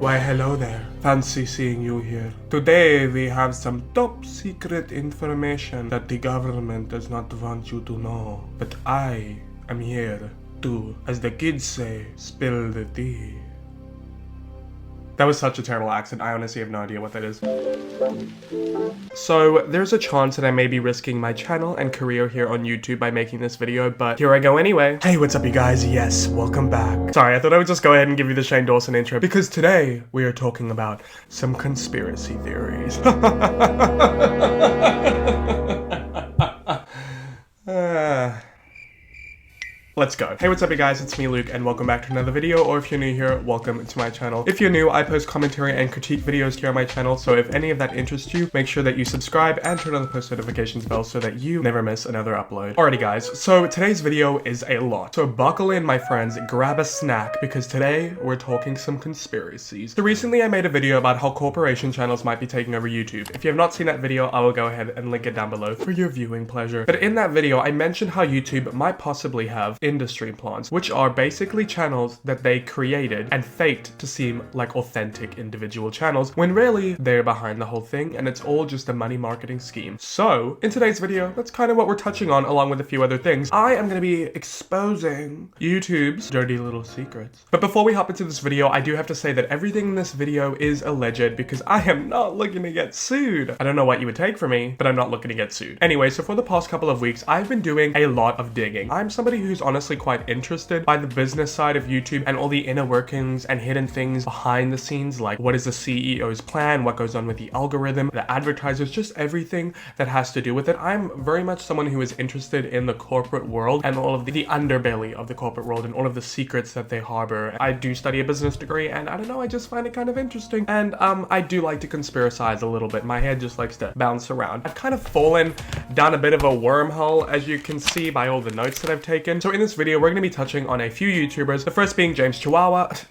Why hello there, fancy seeing you here. Today we have some top secret information that the government does not want you to know. But I am here to, as the kids say, spill the tea. That was such a terrible accent, I honestly have no idea what that is. So, there's a chance that I may be risking my channel and career here on YouTube by making this video, but here I go anyway. Hey, what's up you guys? Yes, welcome back. Sorry, I thought I would just go ahead and give you the Shane Dawson intro, because today we are talking about some conspiracy theories. Let's go. Hey, what's up you guys, it's me Luke and welcome back to another video, or if you're new here, welcome to my channel. If you're new, I post commentary and critique videos here on my channel, so if any of that interests you, make sure that you subscribe and turn on the post notifications bell so that you never miss another upload. Alrighty guys, so today's video is a lot. So buckle in my friends, grab a snack, because today we're talking some conspiracies. So recently I made a video about how corporation channels might be taking over YouTube. If you have not seen that video, I will go ahead and link it down below for your viewing pleasure. But in that video, I mentioned how YouTube might possibly have industry plants, which are basically channels that they created and faked to seem like authentic individual channels, when really they're behind the whole thing and it's all just a money marketing scheme. So in today's video, that's kind of what we're touching on, along with a few other things. I am going to be exposing YouTube's dirty little secrets. But before we hop into this video, I do have to say that everything in this video is alleged, because I am not looking to get sued. I don't know what you would take from me, but I'm not looking to get sued. Anyway, so for the past couple of weeks, I've been doing a lot of digging. I'm somebody who's honestly quite interested by the business side of YouTube and all the inner workings and hidden things behind the scenes, like what is the CEO's plan, what goes on with the algorithm, the advertisers, just everything that has to do with it. I'm very much someone who is interested in the corporate world and all of the underbelly of the corporate world and all of the secrets that they harbor. I do study a business degree and I don't know, I just find it kind of interesting. And I do like to conspiracize a little bit. My head just likes to bounce around. I've kind of fallen down a bit of a wormhole, as you can see by all the notes that I've taken. So in this video, we're going to be touching on a few YouTubers, the first being James Charles,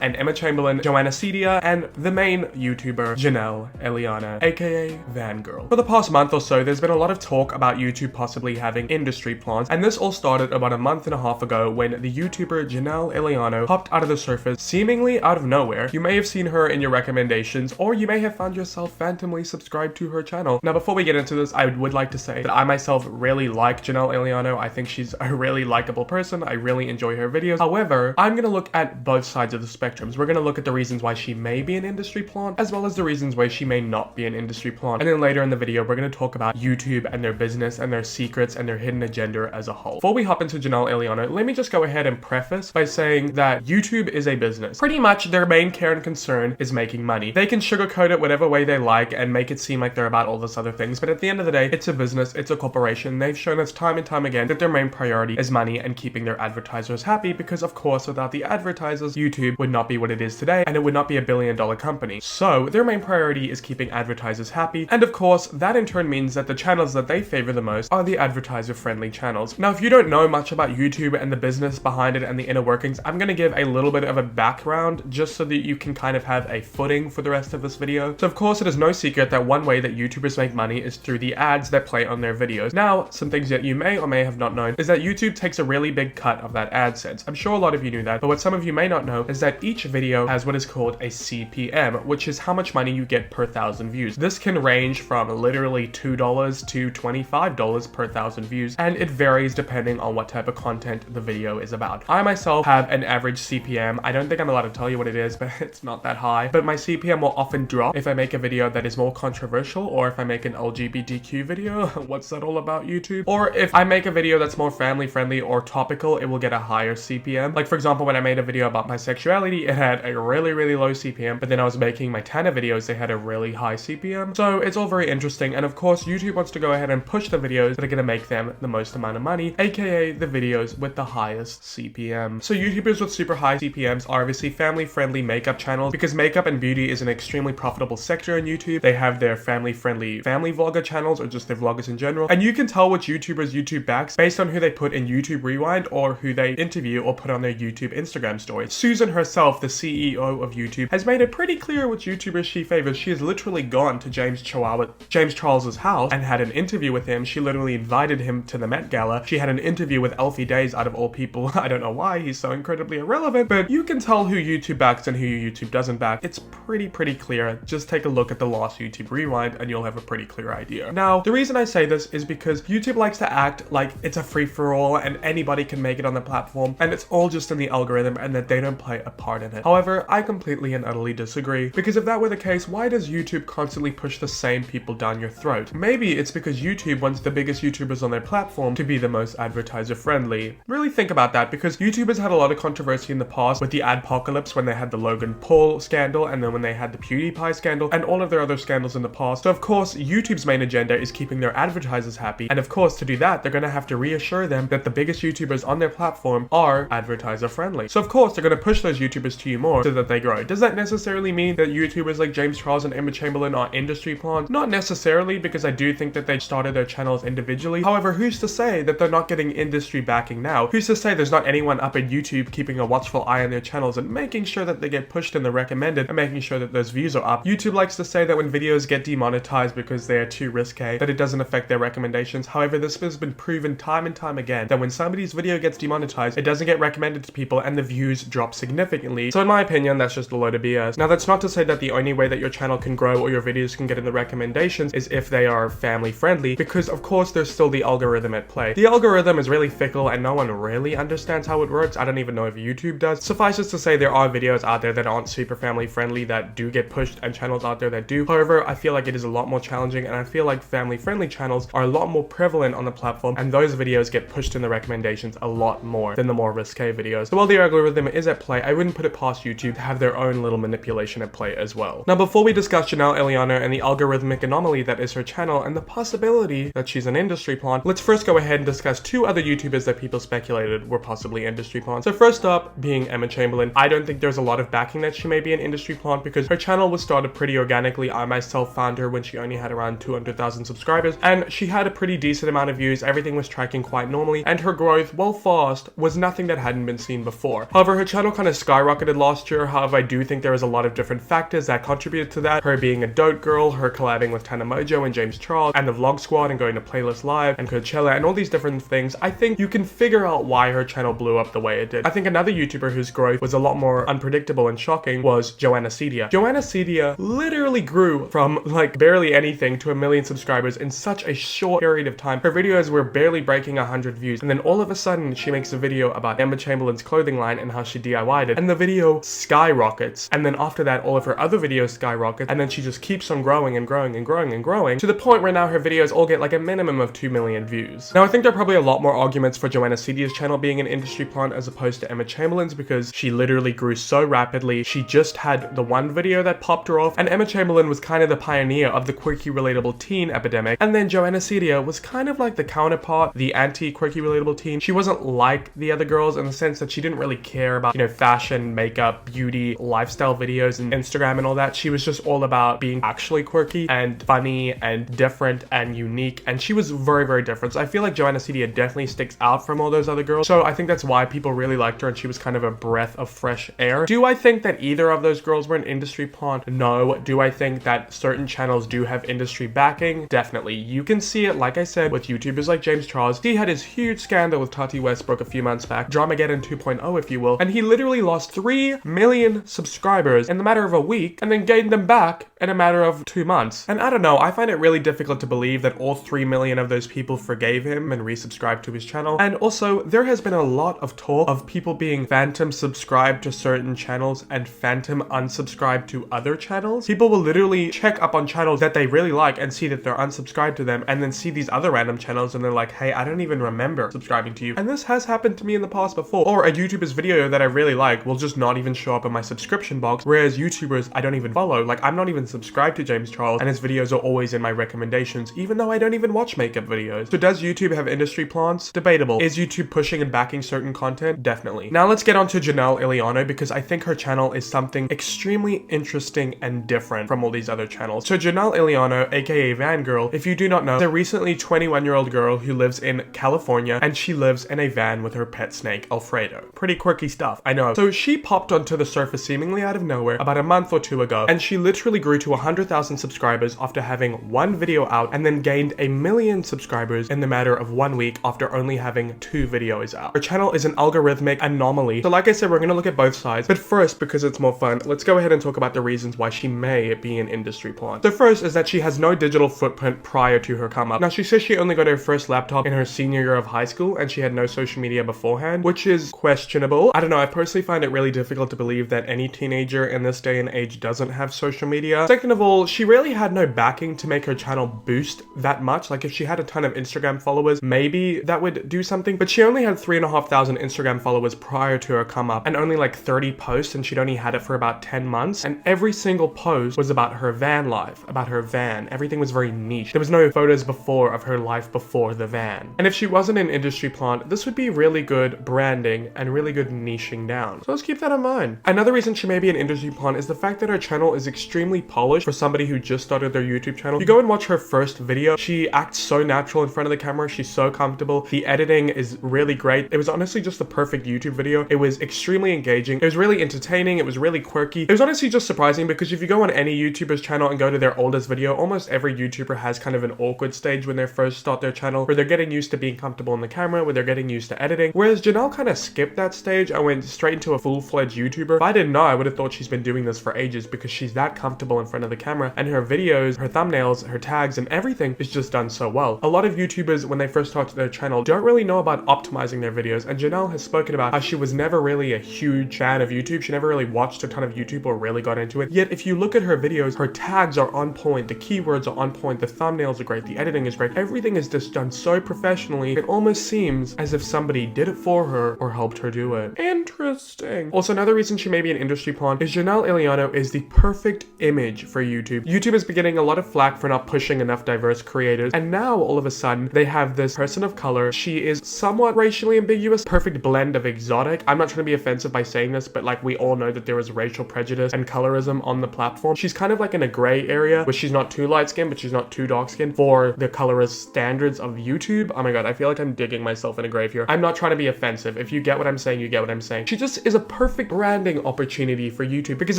and Emma Chamberlain, Joana, Ceddia, and the main YouTuber, Jennelle Eliana, aka Vangirl. For the past month or so, there's been a lot of talk about YouTube possibly having industry plants, and this all started about a month and a half ago when the YouTuber Jennelle Eliana popped out of the surface, seemingly out of nowhere. You may have seen her in your recommendations, or you may have found yourself phantomly subscribed to her channel. Now, before we get into this, I would like to say that I myself really like Jennelle Eliana. I think she's a really likable person. I really enjoy her videos. However, I'm gonna look at both sides of the spectrums. We're gonna look at the reasons why she may be an industry plant, as well as the reasons why she may not be an industry plant. And then later in the video, we're gonna talk about YouTube and their business and their secrets and their hidden agenda as a whole. Before we hop into Jennelle Eliana, let me just go ahead and preface by saying that YouTube is a business. Pretty much their main care and concern is making money. They can sugarcoat it whatever way they like and make it seem like they're about all this other things, but at the end of the day, it's a business, it's a corporation. They've shown us time and time again that their main priority is money and keeping their advertisers happy, because of course without the advertisers, YouTube would not be what it is today and it would not be $1 billion company. So their main priority is keeping advertisers happy, and of course that in turn means that the channels that they favor the most are the advertiser friendly channels. Now if you don't know much about YouTube and the business behind it and the inner workings, I'm going to give a little bit of a background just so that you can kind of have a footing for the rest of this video. So of course it is no secret that one way that YouTubers make money is through the ads that play on their videos. Now some things that you may or may have not known is that YouTube takes a really big cut of that AdSense. I'm sure a lot of you knew that, but what some of you may not know is that each video has what is called a CPM, which is how much money you get per 1,000 views. This can range from literally $2 to $25 per 1,000 views, and it varies depending on what type of content the video is about. I myself have an average CPM. I don't think I'm allowed to tell you what it is, but it's not that high. But my CPM will often drop if I make a video that is more controversial, or if I make an LGBTQ video. What's that all about, YouTube? Or if I make a video that's more family friendly or topical, it will get a higher CPM. Like for example, when I made a video about my sexuality, it had a really low CPM, but then I was making my Tana videos, they had a really high CPM. So it's all very interesting, and of course YouTube wants to go ahead and push the videos that are going to make them the most amount of money, aka the videos with the highest CPM. So YouTubers with super high CPMs are obviously family friendly makeup channels, because makeup and beauty is an extremely profitable sector in YouTube. They have their family friendly family vlogger channels, or just their vloggers in general, and you can tell which YouTubers YouTube backs based based on who they put in YouTube Rewind or who they interview or put on their YouTube Instagram stories. Susan herself, the CEO of YouTube, has made it pretty clear which YouTubers she favors. She has literally gone to James Charles's house and had an interview with him. She literally invited him to the Met Gala. She had an interview with Elfie Days, out of all people. I don't know why, he's so incredibly irrelevant, but you can tell who YouTube backs and who YouTube doesn't back. It's pretty clear. Just take a look at the last YouTube Rewind and you'll have a pretty clear idea. Now, the reason I say this is because YouTube likes to act like it's a free-for-all and anybody can make it on the platform, and it's all just in the algorithm and that they don't play a part in it. However, I completely and utterly disagree, because if that were the case, why does YouTube constantly push the same people down your throat? Maybe it's because YouTube wants the biggest YouTubers on their platform to be the most advertiser friendly. Really think about that, because YouTube has had a lot of controversy in the past with the adpocalypse, when they had the Logan Paul scandal, and then when they had the PewDiePie scandal, and all of their other scandals in the past. So of course, YouTube's main agenda is keeping their advertisers happy, and of course, to do that, they're gonna have to reassure them that the biggest YouTubers on their platform are advertiser friendly. So of course, they're gonna push those YouTubers to you more so that they grow. Does that necessarily mean that YouTubers like James Charles and Emma Chamberlain are industry plants? Not necessarily, because I do think that they started their channels individually. However, who's to say that they're not getting industry backing now? Who's to say there's not anyone up at YouTube keeping a watchful eye on their channels and making sure that they get pushed in the recommended and making sure that those views are up? YouTube likes to say that when videos get demonetized because they are too risque, that it doesn't affect their recommendations. However, this has been proven time and time again that when somebody's video gets demonetized, it doesn't get recommended to people and the views drop significantly. So in my opinion, that's just a load of BS. Now, that's not to say that the only way that your channel can grow or your videos can get in the recommendations is if they are family friendly, because of course there's still the algorithm at play. The algorithm is really fickle and no one really understands how it works. I don't even know if YouTube does. Suffice it to say, there are videos out there that aren't super family friendly that do get pushed, and channels out there that do. However, I feel like it is a lot more challenging, and I feel like family friendly channels are a lot more prevalent on the platform, and those videos get pushed in the recommendations a lot more than the more risque videos. So while the algorithm is at play, I wouldn't put it past YouTube to have their own little manipulation at play as well. Now, before we discuss Jennelle Eliana and the algorithmic anomaly that is her channel and the possibility that she's an industry plant, let's first go ahead and discuss two other YouTubers that people speculated were possibly industry plants. So first up being Emma Chamberlain. I don't think there's a lot of backing that she may be an industry plant, because her channel was started pretty organically. I myself found her when she only had around 200,000 subscribers, and she had a pretty decent amount of views. Everything was tracking quite normally, and her growth, while fast, was nothing that hadn't been seen before. However, her channel kind of skyrocketed last year. However, I do think there was a lot of different factors that contributed to that. Her being a dote girl, her collabing with Tana Mojo and James Charles, and the Vlog Squad, and going to Playlist Live and Coachella, and all these different things. I think you can figure out why her channel blew up the way it did. I think another YouTuber whose growth was a lot more unpredictable and shocking was Joana Ceddia. Joana Ceddia literally grew from like barely anything to 1 million subscribers in such a short period of time. Her videos were barely breaking 100 views, and then all of a sudden she makes a video about Emma Chamberlain's clothing line and how she DIY'd it, and the video skyrockets. And then after that, all of her other videos skyrocket, and then she just keeps on growing and growing and growing and growing to the point where now her videos all get like a minimum of 2 million views. Now, I think there are probably a lot more arguments for Joana Ceddia's channel being an industry plant as opposed to Emma Chamberlain's, because she literally grew so rapidly. She just had the one video that popped her off, and Emma Chamberlain was kind of the pioneer of the quirky relatable teen epidemic, and then Joana Ceddia was kind of like the counterpart, the anti-quirky relatable teen. She wasn't like the other girls in the sense that she didn't really care about, you know, fashion, makeup, beauty, lifestyle videos and Instagram and all that. She was just all about being actually quirky and funny and different and unique, and she was very different. So I feel like Joana Ceddia definitely sticks out from all those other girls, so I think that's why people really liked her, and she was kind of a breath of fresh air. Do I think that either of those girls were an industry plant? No. Do I think that certain channels do have industry backing? Definitely. You can see it, like I said, with YouTubers like James Charles. He had his huge scandal with Tati Westbrook a few months back, Dramageddon 2.0 if you will, and he literally lost 3 million subscribers in the matter of a week and then gained them back in a matter of 2 months. And I don't know, I find it really difficult to believe that all 3 million of those people forgave him and resubscribed to his channel. And also, there has been a lot of talk of people being phantom subscribed to certain channels and phantom unsubscribed to other channels. People will literally check up on channels that they really like and see that they're unsubscribed to them, and then see these other random channels and they're like, hey, I don't even remember subscribing to you. And this has happened to me in the past before. Or a YouTuber's video that I really like will just not even show up in my subscription box, whereas YouTubers I don't even follow, like I'm not even subscribed to James Charles, and his videos are always in my recommendations, even though I don't even watch makeup videos. So does YouTube have industry plants? Debatable. Is YouTube pushing and backing certain content? Definitely. Now let's get on to Jennelle Eliana, because I think her channel is something extremely interesting and different from all these other channels. So Jennelle Eliana, aka Vangirl, if you do not know, is a recently 21-year-old girl who lives in California, and she lives in a van with her pet snake, Alfredo. Pretty quirky stuff, I know. So she popped onto the surface seemingly out of nowhere about a month or two ago, and she literally grew to 100,000 subscribers after having one video out, and then gained 1 million subscribers in the matter of 1 week after only having 2 videos out. Her channel is an algorithmic anomaly. So like I said, we're gonna look at both sides, but first, because it's more fun, let's go ahead and talk about the reasons why she may be an industry plant. The first is that she has no digital footprint prior to her come up. Now, she says she only got her first laptop in her senior year of high school, and she had no social media beforehand, which is questionable. I don't know, I personally find it really difficult to believe that any teenager in this day and age doesn't have social media. Second of all, she really had no backing to make her channel boost that much. Like, if she had a ton of Instagram followers, maybe that would do something, but she only had 3,500 Instagram followers prior to her come up, and only like 30 posts, and she'd only had it for about 10 months, and every single post was about her van life, about her van. Everything was very niche. There was no photos before of her life before the van. And if she wasn't an industry plant, this would be really good branding and really good niching down. So let's keep that in mind. Another reason she may be an industry plant is the fact that her channel is extremely polished for somebody who just started their YouTube channel. You go and watch her first video, she acts so natural in front of the camera, she's so comfortable. The editing is really great. It was honestly just the perfect YouTube video. It was extremely engaging. It was really entertaining. It was really quirky. It was honestly just surprising because if you go on any YouTuber's channel and go to their oldest video, almost every YouTuber has kind of an awkward stage when they first start their channel, where they're getting used to being comfortable in the camera, where they're getting used to editing. Whereas Jennelle kind of skipped that stage and went straight into a full-fledged YouTuber. If I didn't know, I would have thought she's been doing this for ages because she's that comfortable in front of the camera, and her videos, her thumbnails, her tags, and everything is just done so well. A lot of YouTubers, when they first start their channel, don't really know about optimizing their videos, and Jennelle has spoken about how she was never really a huge fan of YouTube. She never really watched a ton of YouTube or really got into it. Yet if you look at her videos, her tags are on point, the keywords are on point, the thumbnails are great, the editing is great, everything is just done so professionally, it almost seems as if somebody did it for her or helped her do it. Interesting. Also, another reason she may be an industry plant is Jennelle Eliana is the perfect image for YouTube. YouTube has been getting a lot of flack for not pushing enough diverse creators, and now all of a sudden they have this person of color. She is somewhat racially ambiguous, perfect blend of exotic. I'm not trying to be offensive by saying this, but like, we all know that there is racial prejudice and colorism on the platform. She's kind of like in a gray area where she's not too light skinned, but she's not too dark skinned for the colorist standards of YouTube. Oh my god, I feel like I'm digging myself in a grave here. I'm not trying to be offensive. If you get what I'm saying, you get what I'm saying. She just is a perfect branding opportunity for YouTube, because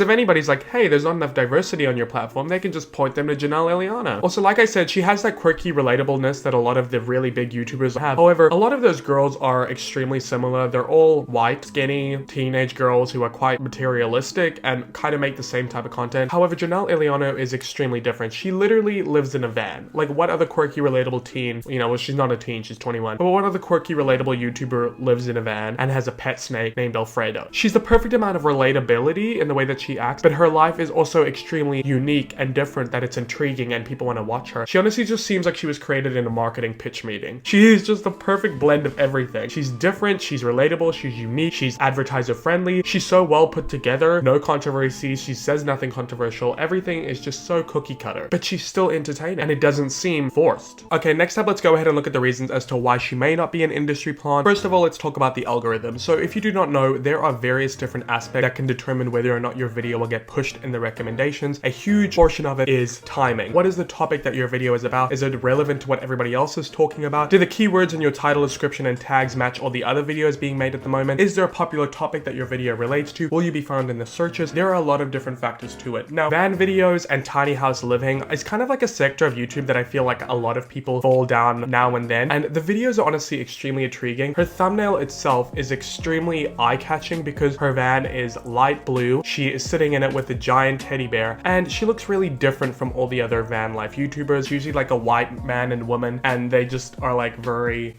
if anybody's like, hey, there's not enough diversity on your platform, they can just point them to Jennelle Eliana. Also, like I said, she has that quirky relatableness that a lot of the really big YouTubers have. However, a lot of those girls are extremely similar. They're all white, skinny, teenage girls who are quite materialistic and kind of make the same type of content. However, Jennelle Eliana is extremely different. She literally lives in a van. Like, what other quirky, relatable teen, you know, well, she's not a teen, she's 21, but what other quirky, relatable YouTuber lives in a van and has a pet snake named Alfredo? She's the perfect amount of relatability in the way that she acts, but her life is also extremely unique and different, that it's intriguing and people want to watch her. She honestly just seems like she was created in a marketing pitch meeting. She is just the perfect blend of everything. She's different, she's relatable, she's unique, she's advertiser friendly, she's so well put together, no controversies, she says nothing controversial, everything is just so cookie cutter, but she's still entertaining and it doesn't seem forced. Okay, next up, let's go ahead and look at the reasons as to why she may not be an industry plant. First of all, let's talk about the algorithm. So if you do not know, there are various different aspects that can determine whether or not your video will get pushed in the recommendations. A huge portion of it is timing. What is the topic that your video is about? Is it relevant to what everybody else is talking about? Do the keywords in your title, description, and tags match all the other videos being made at the moment? Is there a popular topic that your video relates to? Will you be found in the searches? There are a lot of different factors to it. Now, van videos and tiny house living is kind of like a sector of YouTube that I feel like a lot of people fall down now and then, and the videos are honestly extremely intriguing. Her thumbnail itself is extremely eye-catching because her van is light blue. She is sitting in it with a giant teddy bear, and she looks really different from all the other van life YouTubers, usually like a white man and woman, and they just are like very...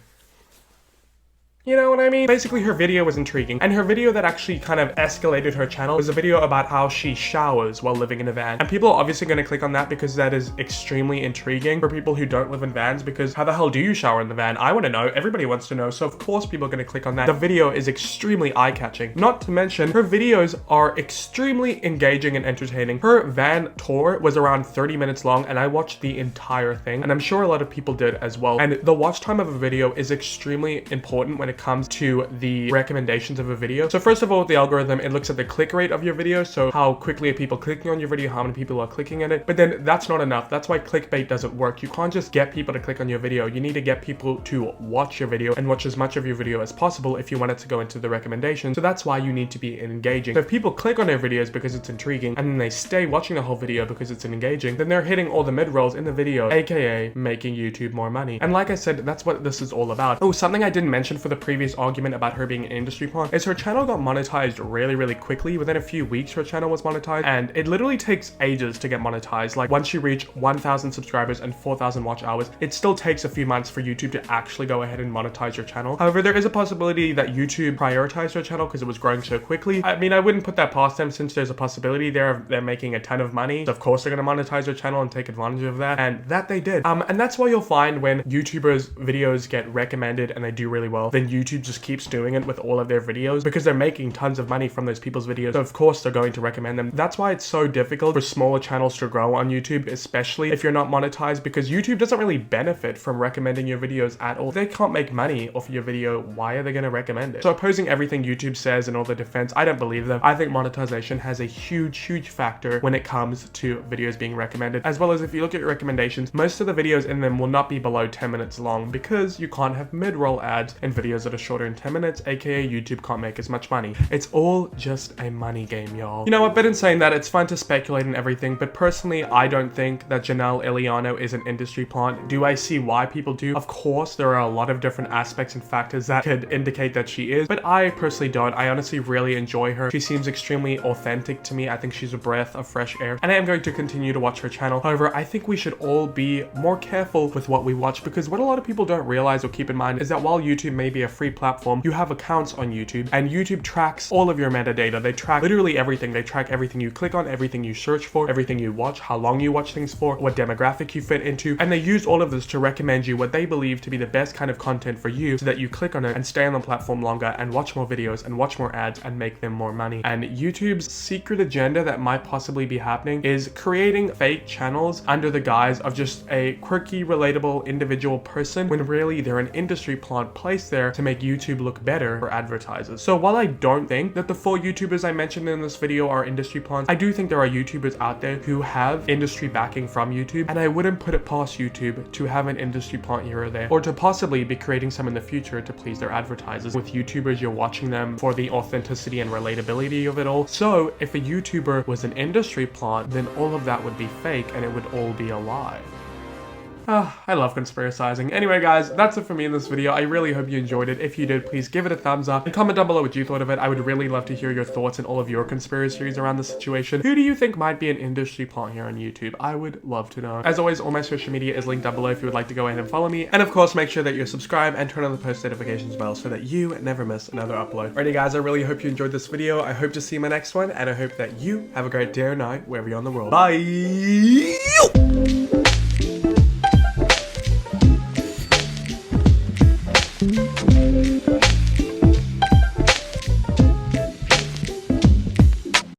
You know what I mean? Basically, her video was intriguing, and her video that actually kind of escalated her channel was a video about how she showers while living in a van. And people are obviously going to click on that because that is extremely intriguing for people who don't live in vans, because how the hell do you shower in the van? I want to know. Everybody wants to know. So of course people are going to click on that. The video is extremely eye-catching. Not to mention, her videos are extremely engaging and entertaining. Her van tour was around 30 minutes long, and I watched the entire thing, and I'm sure a lot of people did as well. And the watch time of a video is extremely important when it comes to the recommendations of a video. So first of all, with the algorithm, it looks at the click rate of your video. So how quickly are people clicking on your video, how many people are clicking on it. But then that's not enough. That's why clickbait doesn't work. You can't just get people to click on your video. You need to get people to watch your video and watch as much of your video as possible if you want it to go into the recommendations. So that's why you need to be engaging. So if people click on their videos because it's intriguing and then they stay watching the whole video because it's engaging, then they're hitting all the mid-rolls in the video, aka making YouTube more money. And like I said, that's what this is all about. Oh, something I didn't mention for the previous argument about her being an industry plant is her channel got monetized really quickly. Within a few weeks, her channel was monetized, and it literally takes ages to get monetized. Like once you reach 1,000 subscribers and 4,000 watch hours, it still takes a few months for YouTube to actually go ahead and monetize your channel. However, there is a possibility that YouTube prioritized your channel because it was growing so quickly. I mean, I wouldn't put that past them since there's a possibility they're making a ton of money. So of course they're going to monetize their channel and take advantage of that, and that they did. And that's why you'll find when YouTubers videos get recommended and they do really well, then YouTube just keeps doing it with all of their videos because they're making tons of money from those people's videos. So of course they're going to recommend them. That's why it's so difficult for smaller channels to grow on YouTube, especially if you're not monetized, because YouTube doesn't really benefit from recommending your videos at all. If they can't make money off your video, why are they going to recommend it? So opposing everything YouTube says and all the defense, I don't believe them. I think monetization has a huge factor when it comes to videos being recommended, as well as if you look at your recommendations, most of the videos in them will not be below 10 minutes long because you can't have mid-roll ads in videos that are shorter than 10 minutes, aka YouTube can't make as much money. It's all just a money game, y'all. You know what, but in saying that, it's fun to speculate and everything, but personally, I don't think that Jennelle Eliana is an industry plant. Do I see why people do? Of course, there are a lot of different aspects and factors that could indicate that she is, but I personally don't. I honestly really enjoy her. She seems extremely authentic to me. I think she's a breath of fresh air, and I am going to continue to watch her channel. However, I think we should all be more careful with what we watch, because what a lot of people don't realize or keep in mind is that while YouTube may be a free platform, you have accounts on YouTube, and YouTube tracks all of your metadata. They track literally everything. They track everything you click on, everything you search for, everything you watch, how long you watch things for, what demographic you fit into, and they use all of this to recommend you what they believe to be the best kind of content for you so that you click on it and stay on the platform longer and watch more videos and watch more ads and make them more money. And YouTube's secret agenda that might possibly be happening is creating fake channels under the guise of just a quirky, relatable individual person, when really they're an industry plant placed there to make YouTube look better for advertisers. So while I don't think that the 4 YouTubers I mentioned in this video are industry plants, I do think there are YouTubers out there who have industry backing from YouTube, and I wouldn't put it past YouTube to have an industry plant here or there, or to possibly be creating some in the future to please their advertisers. With YouTubers, you're watching them for the authenticity and relatability of it all. So if a YouTuber was an industry plant, then all of that would be fake and it would all be a lie. I love conspiracizing. Anyway, guys, that's it for me in this video. I really hope you enjoyed it. If you did, please give it a thumbs up and comment down below what you thought of it. I would really love to hear your thoughts and all of your conspiracy theories around the situation. Who do you think might be an industry plant here on YouTube? I would love to know. As always, all my social media is linked down below if you would like to go ahead and follow me. And of course, make sure that you're subscribed and turn on the post notifications bell so that you never miss another upload. Alrighty, guys, I really hope you enjoyed this video. I hope to see you in my next one, and I hope that you have a great day or night wherever you're in the world. Bye!